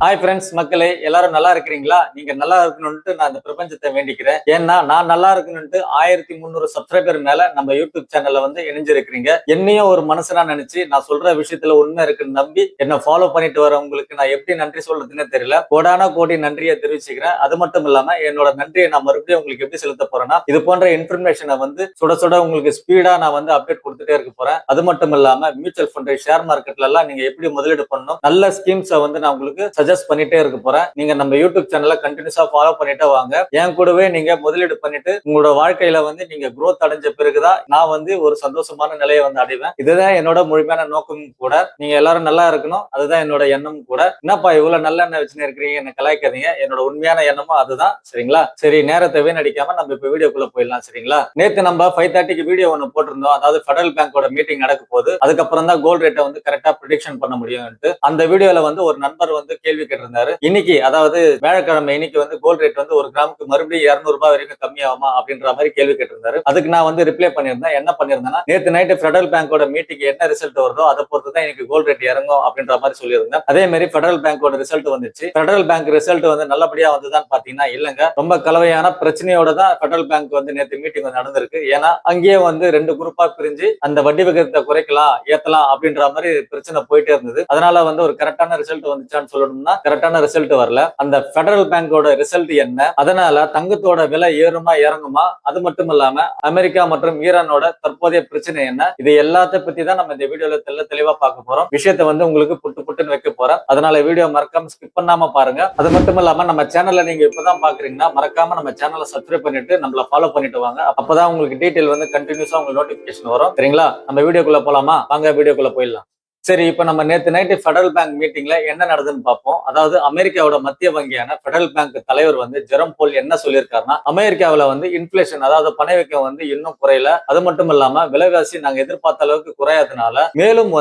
Hi friends, மக்களே எல்லாரும் நல்லா இருக்கிறீங்களா? நீங்க நல்லா இருக்கணும்னு நான் இந்த பிரபஞ்சத்தை வேண்டிக்கிறேன். ஏன்னா நான் நல்லா இருக்கணும்னு 1300 சப்ஸ்கிரைபர் மேல நம்ம யூடியூப் சேனல்ல இணைஞ்சிருக்கிறீங்க. என்னையும் ஒரு மனுஷனா நினைச்சு நான் சொல்ற விஷயத்துல உண்மை இருக்குன்னு நம்பி என்ன ஃபாலோ பண்ணிட்டு வரவங்களுக்கு நான் எப்படி நன்றி சொல்றதுன்னு தெரியல. கோடான கோடி நன்றியை தெரிவிச்சுக்கிறேன். அது மட்டும் இல்லாம என்னோட நன்றியை நான் மறுபடியும் உங்களுக்கு எப்படி செலுத்த போறேன்னா, இது போன்ற இன்ஃபர்மேஷனை சுட சுட உங்களுக்கு ஸ்பீடா நான் அப்டேட் கொடுத்துட்டே இருக்க போறேன். அது மட்டும் இல்லாம மியூச்சுவல் ஃபண்ட், ஷேர் மார்க்கெட்ல எல்லாம் நீங்க எப்படி முதலீடு பண்ணணும், நல்ல ஸ்கீம்ஸை நான் உங்களுக்கு சஜஸ்ட் பண்ணிட்டே இருக்க போறேன். நீங்க நம்ம யூடியூப் சேனலை கண்டினியூஸா ஃபாலோ பண்ணிட்டே வாங்க. என் கூடவே நீங்க முதலீடு பண்ணிட்டு உங்களோட வாழ்க்கையில நீங்க growth அடைஞ்ச பிறகுதான் நான் ஒரு சந்தோஷமான நிலையை அடைவேன். இதுதான் என்னோட முழுமையான நோக்கம் கூட. நீங்க எல்லாரும் நல்லா இருக்கணும், அதுதான் என்னோட எண்ணம் கூட. என்னப்பா இவ்வளவு நல்ல எண்ணம் வச்சுன்னு இருக்கிறீங்க, என்ன கலாய்க்காதீங்க. என்னோட உண்மையான எண்ணமும் அதுதான். சரிங்களா? சரி, நேரத்தை வீணடிக்காம நம்ம இப்ப வீடியோக்குள்ள போயிடலாம். சரிங்களா? நேத்து நம்ம 5:30க்கு வீடியோ ஒன்னு போட்டிருந்தோம். அதாவது ஃபெடரல் பேங்கோட மீட்டிங் நடக்க போகுது. அதுக்கப்புறம் தான் கோல்ட் ரேட்டை கரெக்டா ப்ரிடிக்ஷன் பண்ண முடியும். அந்த வீடியோல ஒரு நண்பர் கேள்வி கேட்டிருந்தாரு. இன்னைக்கு அதாவது வியாழக்கிழமை இன்னைக்கு கோல்ட் ரேட் ஒரு கிராமுக்கு மறுபடியும் 200 ரூபாய் வரைக்கும் கம்மியாகுமா அப்படின்ற மாதிரி கேள்வி கேட்டிருந்தாரு. அதுக்கு நான் ரிப்ளை பண்ணியிருந்தேன். என்ன பண்ணிருந்தேன்னா, நேற்று நைட்டு ஃபெடரல் பேங்கோட மீட்டிங் என்ன ரிசல்ட் வருதோ அதை பொறுத்து தான் இன்னைக்கு கோல்ட் ரேட் இறங்கும் அப்படின்ற மாதிரி சொல்லியிருந்தேன். அதே மாதிரி ஃபெடரல் பேங்கோட ரிசல்ட் வந்துச்சு. ஃபெடரல் பேங்க் ரிசல்ட் நல்லபடியா வந்துதான் பாத்தீங்கன்னா இல்லங்க, ரொம்ப கலவையான பிரச்சனையோட தான் ஃபெடரல் பேங்க் நேற்று மீட்டிங் நடந்திருக்கு. ஏன்னா அங்கேயே ரெண்டு குரூப்பா பிரிஞ்சு அந்த வட்டி விகிதத்தை குறைக்கலாம் ஏத்தலாம் அப்படின்ற மாதிரி பிரச்சனை போயிட்டே இருந்தது. அதனால ஒரு கரெக்டான ரிசல்ட் வந்துச்சான்னு சொல்லணும்னா கரெக்டான ரிசல்ட் வரல. அந்த ஃபெடரல் பேங்கோட ரிசல்ட் என்ன, அதனால தங்கத்தோட விலை ஏறுமா இறங்குமா, அது மட்டும் இல்லாம அமெரிக்கா மற்றும் ஈரானோட தற்போதைய பிரச்சனை என்ன, இது எல்லாத்த பத்தி தான் நம்ம இந்த வீடியோல தெளிவா பார்க்க போறோம். விஷயத்தை உங்களுக்கு புட்டு புட்டுன்னு வைக்க போறோம். அதனால வீடியோ மறக்காம ஸ்கிப் பண்ணாம பாருங்க. அது மட்டும் இல்லாம நம்ம சேனல்ல நீங்க இப்பதான் பாக்குறீங்கன்னா மறக்காம நம்ம சேனலை சப்ஸ்கிரைப் பண்ணிட்டு நம்மள ஃபாலோ பண்ணிட்டு வாங்க. அப்பதான் உங்களுக்கு டீடைல் கண்டினியூஸா உங்களுக்கு நோட்டிபிகேஷன் வரும். சரிங்களா? நம்ம வீடியோக்குள்ள போலாமா? வாங்க வீடியோக்குள்ள போயிடலாம். சரி, இப்ப நம்ம நேத்து நைட்டு ஃபெடரல் பேங்க் மீட்டிங்ல என்ன நடந்ததுன்னு பார்ப்போம். அதாவது அமெரிக்காவோட மத்திய வங்கியான ஃபெடரல் பேங்க் தலைவர் ஜெரம் போல் என்ன சொல்லியிருக்காருன்னா, அமெரிக்காவில இன்ஃபிளேஷன் அதாவது பணவீக்கம் இன்னும் குறையல. அது மட்டும் இல்லாம விலைவாசி நாங்க எதிர்பார்த்த அளவுக்கு குறையாதனால மேலும்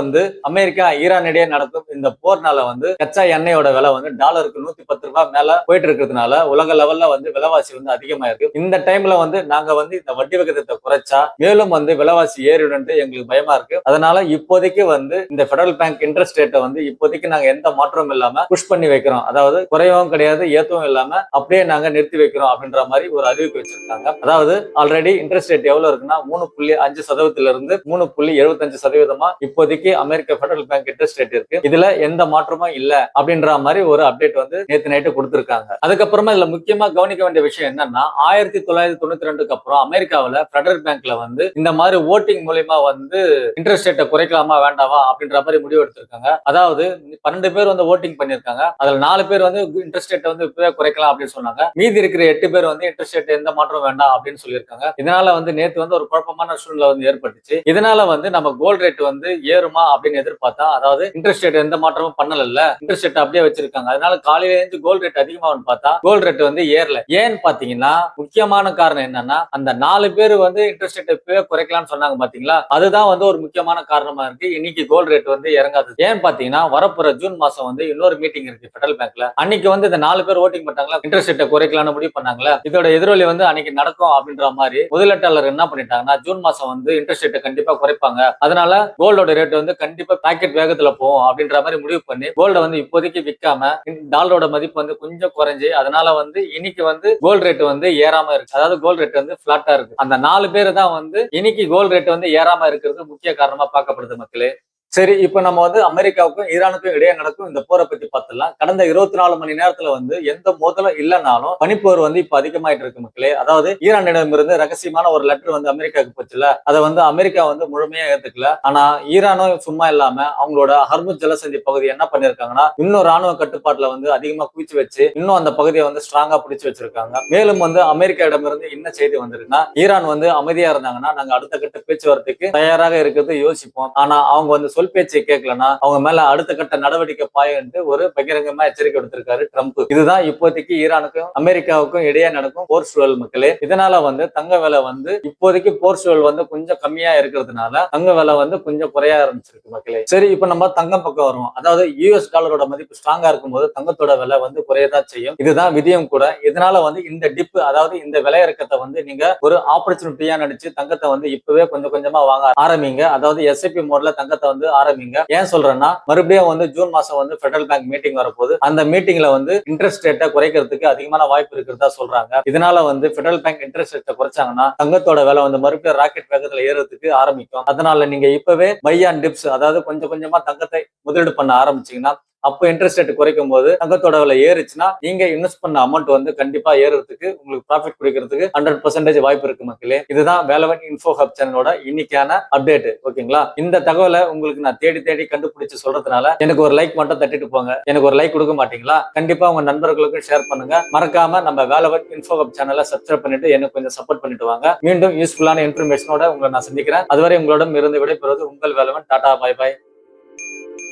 அமெரிக்கா ஈரான் இடையே நடக்கும் இந்த போர்னால கச்சா எண்ணெயோட விலை டாலருக்கு 110 ரூபாய் மேல போயிட்டு இருக்கிறதுனால உலக லெவல்ல விலைவாசி அதிகமா இருக்கு. இந்த டைம்ல நாங்க இந்த வட்டி விகிதத்தை குறைச்சா மேலும் விலைவாசி ஏறிடும் எங்களுக்கு பயமா இருக்கு. அதனால இப்போதைக்கு இந்த ஃபெடரல் பேங்க் இன்ட்ரெஸ்ட் ரேட்டை இப்போதைக்கு நாங்க எந்த மாற்றமும் இல்லாம புஷ் பண்ணி வைக்கிறோம். அதாவது குறையவும் கிடையாது, ஏத்தவும் இல்லாம அப்படியே நாங்க நிறுத்தி வைக்கிறோம் அப்படின்ற மாதிரி ஒரு அறிவிப்பு வச்சிருக்காங்க. அதாவது ஆல்ரெடி இன்ட்ரெஸ்ட் ரேட் எவ்வளவு இருக்குன்னா 3.5% இருந்து 3.75% இப்போதைக்கு அமெரிக்க ஃபெடரல் பேங்க் இன்ட்ரெஸ்ட் ரேட் இருக்கு. இதுல எந்த மாற்றமும் இல்ல அப்படின்ற மாதிரி ஒரு அப்டேட் நேத்து நைட்டு கொடுத்திருக்காங்க. அதுக்கப்புறமா இதுல முக்கியமா கவனிக்க வேண்டிய விஷயம் என்னன்னா, 1992க்கு அப்புறம் அமெரிக்காவில ஃபெடரல் பேங்க்ல இந்த மாதிரி ஓட்டிங் மூலியமா இன்ட்ரெஸ்ட் ரேட்டை குறைக்கலாமா வேண்டாமா அப்படின்ற மாதிரி முடிவு எடுத்திருக்காங்க. அதாவது 12 பேர் ஓட்டிங் பண்ணிருக்காங்க. அதுல 4 பேர் இன்ட்ரெஸ்ட் ரேட் இப்பவே குறைக்கலாம் அப்படின்னு சொன்னாங்க. மீதி இருக்கிற 8 பேர் இன்ட்ரெஸ்ட் ரேட் எந்த மாற்றம் வேண்டாம் அப்படின்னு சொல்லியிருக்காங்க. இதனால நேத்து ஒரு குழப்பமான சூழ்நிலை ஏற்பட்டுச்சு. இதனால நம்ம கோல்ட் ரேட் ஏறுமா அப்படின்னு எதிர்பார்த்தா, அதாவது இன்ட்ரெஸ்ட் ரேட் எந்த மாற்றமும் பண்ணல, இன்ட்ரெஸ்ட் ரேட் அப்படியே வச்சிருக்காங்க. அதனால காலையில இருந்து கோல்ட் ரேட் அதிகமாகும் பார்த்தா கோல்ட் ரேட் ஏறல. ஏன்னு பாத்தீங்கன்னா முக்கியமான காரணம் என்னன்னா, அந்த 4 பேர் இன்ட்ரெஸ்ட் ரேட் இப்பவே குறைக்கலாம்னு சொன்னாங்க பாத்தீங்களா, அதுதான் ஒரு முக்கியமான காரணமா இருக்கு இன்னைக்கு கோல்ட் ரேட் இறங்காது. ஏன்னு பாத்தீங்கன்னா வரப்போற ஜூன் மாசம் இன்னொரு மீட்டிங் இருக்கு ஃபெடரல் பேங்க்ல. அன்னைக்கு இந்த 4 பேர் ஓட்டிங் பண்ணாங்களா, இன்ட்ரெஸ்ட் ரேட்டை குறைக்கலாம்னு முடிவு பண்ணாங்களா, இதோட எதிரொலி அன்னைக்கு நடக்கும் அப்படின்ற மாதிரி முதலீட்டாளர் என்ன பண்ணிட்டாங்கன்னா, ஜூன் மாசம் இன்ட்ரெஸ்ட் ரேட்டை கண்டிப்பா குறைப்பாங்க, அதனால கோல்டோட ரேட் கண்டிப்பா பாக்கெட் வேகத்துல போகும் அப்படின்ற மாதிரி முடிவு பண்ணி கோல்ட இப்போதைக்கு விற்காம டாலரோட மதிப்பு கொஞ்சம் குறைஞ்சு, அதனால இன்னைக்கு கோல்ட் ரேட் ஏறாம இருக்கு. அதாவது கோல்ட் ரேட் பிளாட்டா இருக்கு. அந்த 4 பேர் தான் இன்னைக்கு கோல்ட் ரேட் ஏறாம இருக்கிறது முக்கிய காரணமா பார்க்கப்படுது மக்களே. சரி, இப்ப நம்ம அமெரிக்காவுக்கும் ஈரானுக்கும் இடையே நடக்கும் இந்த போரை பத்தி பார்த்துலாம். கடந்த 24 மணி நேரத்துல எந்த மோதலும் இல்லைனாலும் பனிப்போர் இப்ப அதிகமாயிட்டு இருக்கு மக்களே. அதாவது ஈரானிடமிருந்து ரகசியமான ஒரு லெட்டர் அமெரிக்காவுக்கு போச்சுல, அதை அமெரிக்கா முழுமையா ஏத்துக்கல. ஆனா ஈரானும் சும்மா இல்லாம அவங்களோட ஹர்முஸ் ஜலசந்தி பகுதி என்ன பண்ணிருக்காங்கன்னா, இன்னும் ராணுவ கட்டுப்பாட்டுல அதிகமா குவிச்சு வச்சு இன்னும் அந்த பகுதியை ஸ்ட்ராங்கா பிடிச்சு வச்சிருக்காங்க. மேலும் அமெரிக்காவிடமிருந்து என்ன செய்தி வந்திருக்குன்னா, ஈரான் அமைதியா இருந்தாங்கன்னா நாங்க அடுத்த கட்ட பேச்சுவார்த்தைக்கு தயாராக இருக்கிறது யோசிப்போம், ஆனா அவங்க சொல் பேச்சை கேட்கலன்னா அவங்க மேல அடுத்த கட்ட நடவடிக்கை பாயன்ட்டு ஒரு பகிரங்கமா எச்சரிக்கை கொடுத்திருக்காரு ட்ரம்ப். இதுதான் இப்போதைக்கு ஈரானுக்கும் அமெரிக்காவுக்கும் இடையே நடக்கும் போர் சூழல் மக்களே. இதனால தங்க விலை இப்போதைக்கு போர் சூழல் கொஞ்சம் கம்மியா இருக்கிறதுனால தங்க விலை கொஞ்சம் குறைய ஆரம்பிச்சிருக்கு மக்களே. சரி, இப்ப நம்ம தங்கம் பக்கம் வருவோம். அதாவது யூஎஸ் டாலரோட மதிப்பு ஸ்ட்ராங்கா இருக்கும்போது தங்கத்தோட விலை குறையதான் செய்யும். இதுதான் விதியும் கூட. இதனால இந்த டிப், அதாவது இந்த விலை இறக்கத்தை நீங்க ஒரு ஆப்பர்ச்சுனிட்டியா நினைச்சு தங்கத்தை இப்பவே கொஞ்சம் கொஞ்சமா வாங்க ஆரம்பிங்க. அதாவது எஸ்ஐபி மோட்ல தங்கத்தை ஆரம்பிங்க. ஏன் சொல்றேன்னா மறுபடியும் வந்து ஜூன் மாசம் வந்து ஃபெடரல் பேங்க் மீட்டிங் வரப்போகுது. அந்த மீட்டிங்ல வந்து இன்ட்ரெஸ்ட் ரேட்டை குறைக்கிறதுக்கு அதிகமான வாய்ப்பு இருக்கிறதா சொல்றாங்க. இதனால வந்து ஃபெடரல் பேங்க் இன்ட்ரெஸ்ட் ரேட்டை குறைச்சாங்கன்னா தங்கத்தோட விலை வந்து மறுபடியும் ராக்கெட் வேகத்துல ஏறதுக்கு ஆரம்பிக்கும். அதனால நீங்க இப்பவே பை அண்ட் டிப்ஸ், அதாவது கொஞ்சம் கொஞ்சமா தங்கத்தை முதலீடு பண்ண ஆரம்பிச்சீங்கன்னா அப்போ இன்ட்ரெஸ்ட் ரேட் குறைக்கும் போது தங்கத்தோட விலை ஏறுச்சுன்னா நீங்க இன்வெஸ்ட் பண்ண அமௌண்ட் வந்து கண்டிப்பா ஏறுறதுக்கு, உங்களுக்கு ப்ராஃபிட் குடிக்கிறதுக்கு 100% வாய்ப்பு இருக்கு மக்களே. இதுதான் வேலவன் இன்ஃபோ ஹப் சேனலோட இன்னைக்கான அப்டேட். ஓகேங்களா? இந்த தகவலை உங்களுக்கு நான் தேடி தேடி கண்டுபிடிச்சு சொல்றதுனால எனக்கு ஒரு லைக் மட்டும் தட்டிட்டு போங்க. எனக்கு ஒரு லைக் கொடுக்க மாட்டீங்களா? கண்டிப்பா உங்க நண்பர்களுக்கும் ஷேர் பண்ணுங்க. மறக்காம நம்ம வேலவன் இன்ஃபோ ஹப் சேனலை சப்ஸ்கிரைப் பண்ணிட்டு எனக்கு கொஞ்சம் சப்போர்ட் பண்ணிட்டு வாங்க. மீண்டும் யூஸ்ஃபுல்லான இன்ஃபர்மேஷனோட உங்களை நான் சந்திக்கிறேன். அதுவரை உங்களிடம் இருந்து விடைபெறுவது உங்கள் வேலவன். Tata, by by.